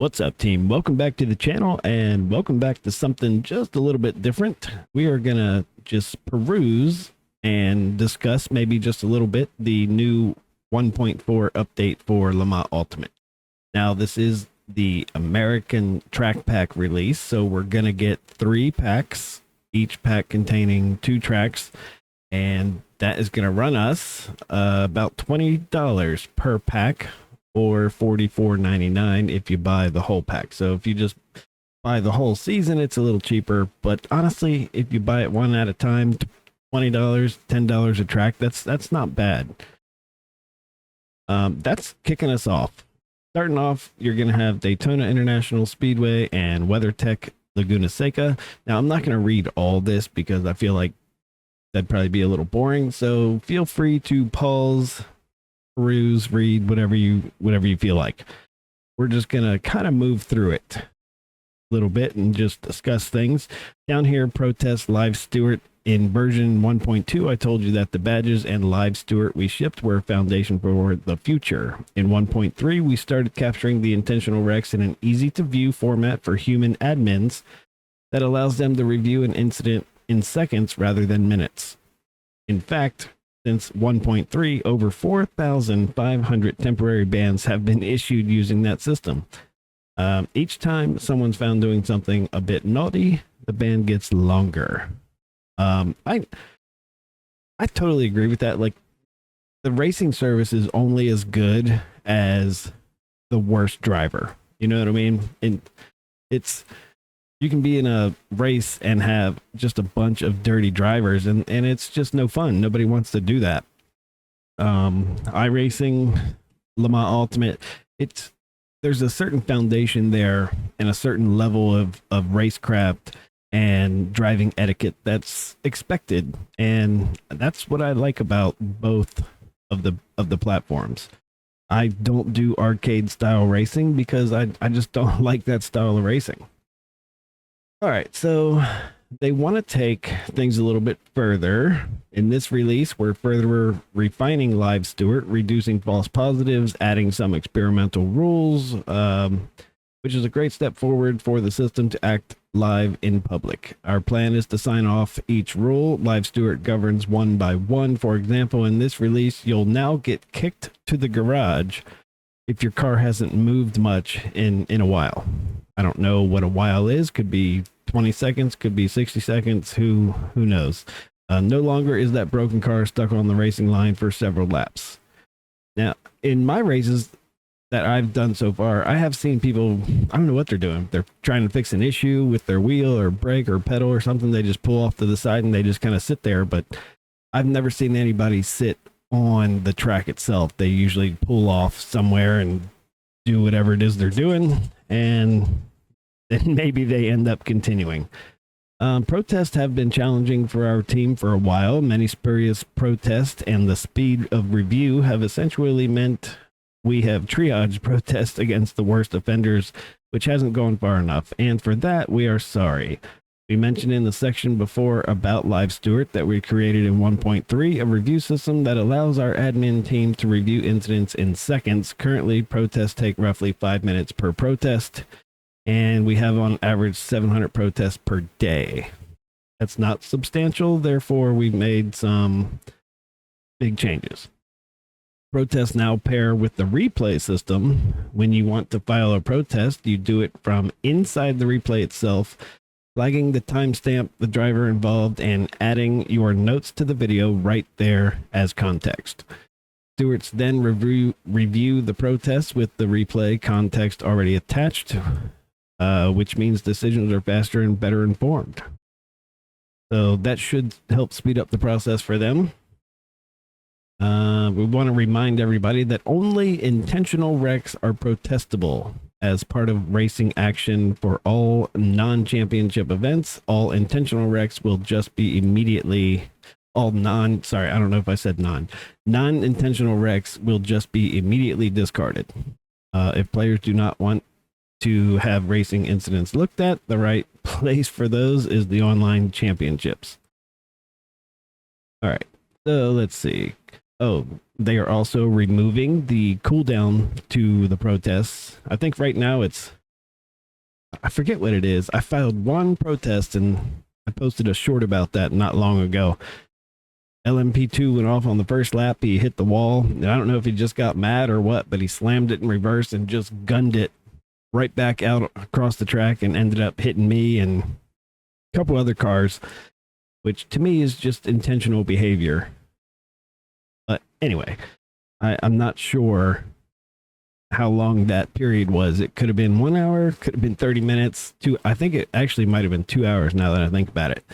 What's up, team? Welcome back to the channel and welcome back to something just a little bit different. We are gonna just peruse and discuss maybe just a little bit the new 1.4 update for Le Mans Ultimate. Now, this is the American track pack release, so we're gonna get 3 packs, each pack containing 2 tracks, and that is gonna run us about $20 per pack, or $44.99 if you buy the whole pack. So if you just buy the whole season, it's a little cheaper. But honestly, if you buy it one at a time, $20, $10 a track, that's not bad. That's kicking us off. Starting off, you're going to have Daytona International Speedway and WeatherTech Laguna Seca. Now, I'm not going to read all this because I feel like that'd probably be a little boring. So feel free to pause, peruse, read, whatever you feel like. We're just gonna kind of move through it a little bit and just discuss things. Down here, Protest Live Stewart in version 1.2. I told you that the badges and Live Stewart we shipped were a foundation for the future. In 1.3, we started capturing the intentional wrecks in an easy to view format for human admins that allows them to review an incident in seconds rather than minutes. In fact, since 1.3, over 4,500 temporary bans have been issued using that system. Each time someone's found doing something a bit naughty, the ban gets longer. I totally agree with that. Like, the racing service is only as good as the worst driver. You know what I mean? And you can be in a race and have just a bunch of dirty drivers, and it's just no fun. Nobody wants to do that. iRacing, Le Mans Ultimate, there's a certain foundation there and a certain level of racecraft and driving etiquette that's expected, and that's what I like about both of the platforms. I don't do arcade style racing because I just don't like that style of racing. All right, so they want to take things a little bit further. In this release, we're further refining Live Stewart, reducing false positives, adding some experimental rules, which is a great step forward for the system to act live in public. Our plan is to sign off each rule. Live Stewart governs one by one. For example, in this release, you'll now get kicked to the garage if your car hasn't moved much in a while. I don't know what a while is. Could be 20 seconds, could be 60 seconds. Who knows? No longer is that broken car stuck on the racing line for several laps. Now, in my races that I've done so far, I have seen people, I don't know what they're doing. They're trying to fix an issue with their wheel or brake or pedal or something. They just pull off to the side and they just kind of sit there. But I've never seen anybody sit on the track itself. They usually pull off somewhere and do whatever it is they're doing, and then maybe they end up continuing. Protests have been challenging for our team for a while. Many spurious protests and the speed of review have essentially meant we have triaged protests against the worst offenders, which hasn't gone far enough, and for that we are sorry. We mentioned in the section before about Live Stewart that we created in 1.3 a review system that allows our admin team to review incidents in seconds. Currently, protests take roughly 5 minutes per protest, and we have on average 700 protests per day. That's not substantial, therefore we've made some big changes. Protests now pair with the replay system. When you want to file a protest, you do it from inside the replay itself, flagging the timestamp, the driver involved, and adding your notes to the video right there as context. Stewards then review the protests with the replay context already attached, which means decisions are faster and better informed. So that should help speed up the process for them. We want to remind everybody that only intentional wrecks are protestable as part of racing action for all non-championship events. All intentional wrecks will just be immediately, non-intentional wrecks will just be immediately discarded. If players do not want to have racing incidents looked at, the right place for those is the online championships. All right, so let's see. Oh, they are also removing the cooldown to the protests. I think right now it's I forget what it is. I filed one protest and I posted a short about that not long ago. LMP2 went off on the first lap. He hit the wall. And I don't know if he just got mad or what, but he slammed it in reverse and just gunned it right back out across the track and ended up hitting me and a couple other cars, which to me is just intentional behavior. But anyway, I'm not sure how long that period was. It could have been 1 hour, could have been 30 minutes. I think it actually might have been 2 hours now that I think about it.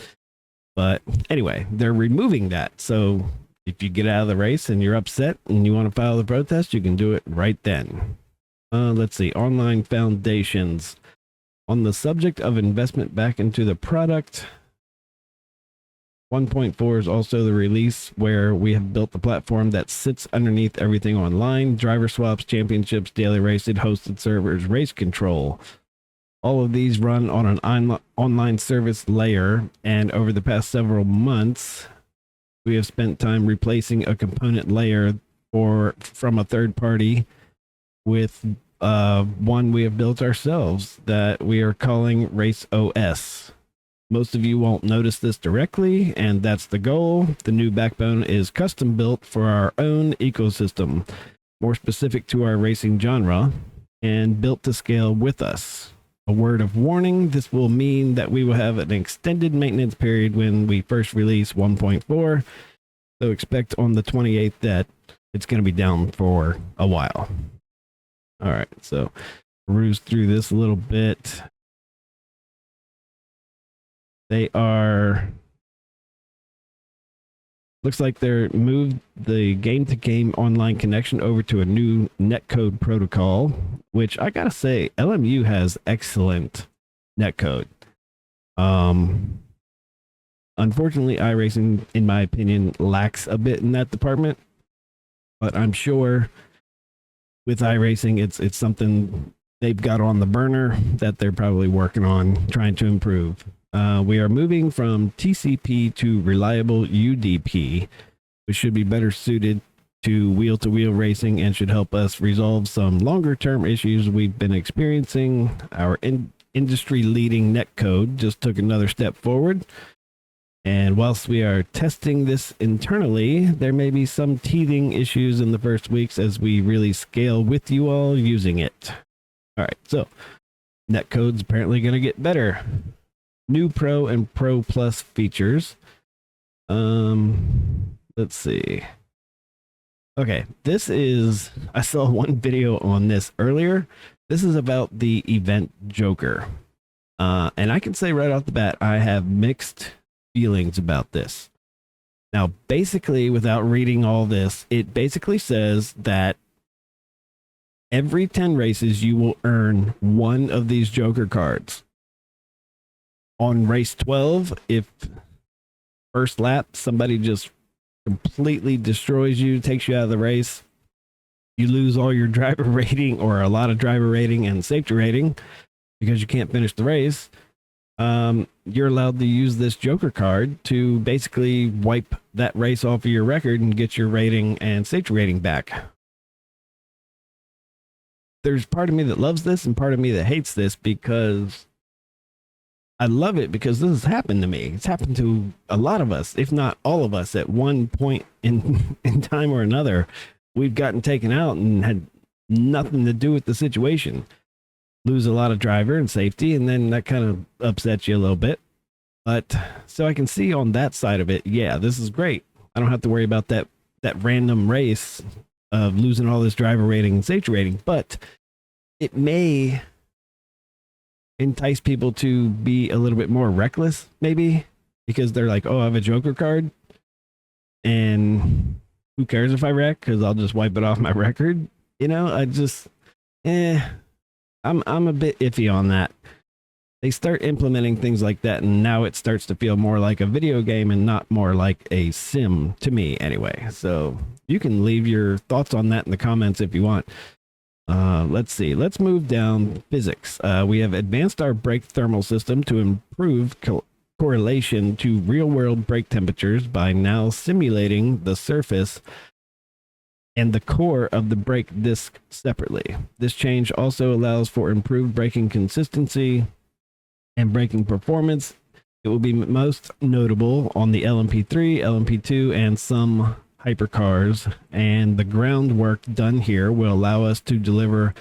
But anyway, they're removing that. So if you get out of the race and you're upset and you want to file the protest, you can do it right then. Let's see, online foundations. On the subject of investment back into the product, 1.4 is also the release where we have built the platform that sits underneath everything online: driver swaps, championships, daily racing, hosted servers, race control. All of these run on an online service layer, and over the past several months, we have spent time replacing a component layer from a third party with one we have built ourselves that we are calling Race OS. Most of you won't notice this directly, and that's the goal. The new backbone is custom built for our own ecosystem, more specific to our racing genre, and built to scale with us. A word of warning, this will mean that we will have an extended maintenance period when we first release 1.4, so expect on the 28th that it's going to be down for a while. All right, so peruse through this a little bit. They are, looks like they're moved the game-to-game online connection over to a new netcode protocol, which I gotta say, LMU has excellent netcode. Unfortunately, iRacing, in my opinion, lacks a bit in that department, but I'm sure with iRacing, it's something they've got on the burner that they're probably working on trying to improve. We are moving from TCP to reliable UDP, which should be better suited to wheel-to-wheel racing and should help us resolve some longer-term issues we've been experiencing. Our industry-leading netcode just took another step forward. And whilst we are testing this internally, there may be some teething issues in the first weeks as we really scale with you all using it. All right, so netcode's apparently going to get better. New Pro and Pro Plus features. Let's see. Okay, this is, I saw one video on this earlier. This is about the event Joker. And I can say right off the bat, I have mixed feelings about this. Now, basically, without reading all this, it basically says that every 10 races, you will earn one of these Joker cards. On race 12, if first lap, somebody just completely destroys you, takes you out of the race, you lose all your driver rating or a lot of driver rating and safety rating because you can't finish the race. You're allowed to use this Joker card to basically wipe that race off of your record and get your rating and safety rating back. There's part of me that loves this and part of me that hates this, because I love it because this has happened to me. It's happened to a lot of us, if not all of us, at one point in time or another. We've gotten taken out and had nothing to do with the situation. Lose a lot of driver and safety, and then that kind of upsets you a little bit. But so I can see on that side of it, yeah, this is great. I don't have to worry about that random race of losing all this driver rating and safety rating, but it may entice people to be a little bit more reckless, maybe, because they're like, oh, I have a Joker card, and who cares if I wreck, because I'll just wipe it off my record. You know, I just, I'm a bit iffy on that. They start implementing things like that, and now it starts to feel more like a video game and not more like a sim, to me anyway. So you can leave your thoughts on that in the comments if you want. Let's see. Let's move down physics. We have advanced our brake thermal system to improve correlation to real-world brake temperatures by now simulating the surface and the core of the brake disc separately. This change also allows for improved braking consistency and braking performance. It will be most notable on the LMP3, LMP2, and some hypercars, and the groundwork done here will allow us to deliver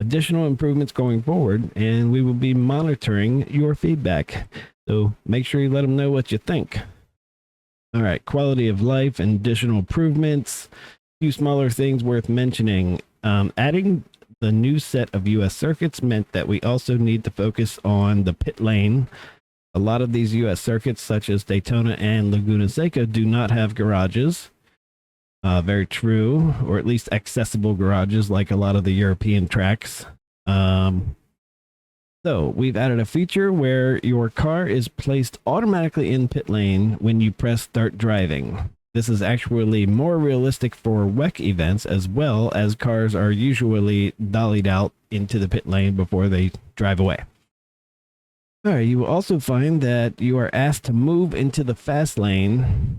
additional improvements going forward, and we will be monitoring your feedback. So make sure you let them know what you think. All right, quality of life and additional improvements. A few smaller things worth mentioning. Adding the new set of US circuits meant that we also need to focus on the pit lane. A lot of these US circuits, such as Daytona and Laguna Seca, do not have garages. Very true, or at least accessible garages like a lot of the European tracks. So we've added a feature where your car is placed automatically in pit lane when you press start driving. This is actually more realistic for WEC events, as well as cars are usually dollied out into the pit lane before they drive away. All right, you will also find that you are asked to move into the fast lane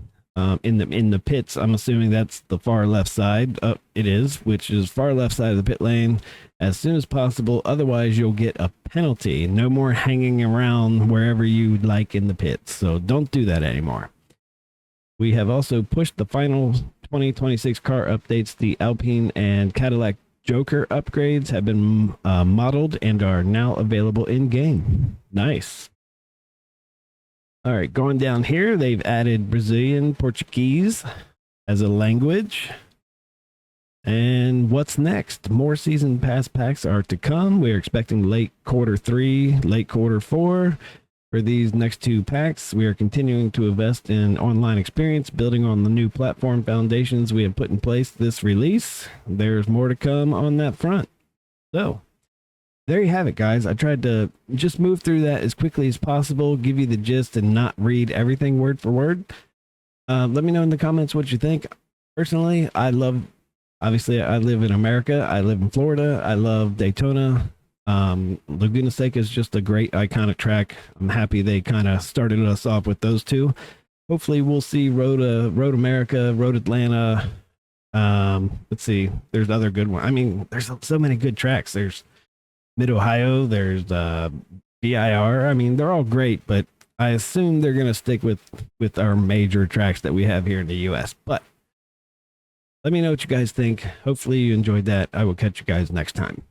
in the pits. I'm assuming that's the far left side. It is, which is far left side of the pit lane as soon as possible. Otherwise, you'll get a penalty. No more hanging around wherever you like in the pits. So don't do that anymore. We have also pushed the final 2026 car updates. The Alpine and Cadillac Joker upgrades have been modeled and are now available in game. Nice. All right, going down here, they've added Brazilian Portuguese as a language. And what's next? More season pass packs are to come. We're expecting late Q3, late Q4 for these next two packs. We are continuing to invest in online experience, building on the new platform foundations we have put in place this release. There's more to come on that front. So there you have it, guys. I tried to just move through that as quickly as possible, give you the gist and not read everything word for word. Let me know in the comments what you think. Personally, obviously I live in America. I live in Florida. I love Daytona. Laguna Seca is just a great iconic track. I'm happy they kind of started us off with those two. Hopefully we'll see Road America, Road Atlanta. Let's see. There's other good ones. I mean, there's so many good tracks. There's Mid-Ohio, there's BIR. I mean, they're all great, but I assume they're going to stick with our major tracks that we have here in the US. But let me know what you guys think. Hopefully you enjoyed that. I will catch you guys next time.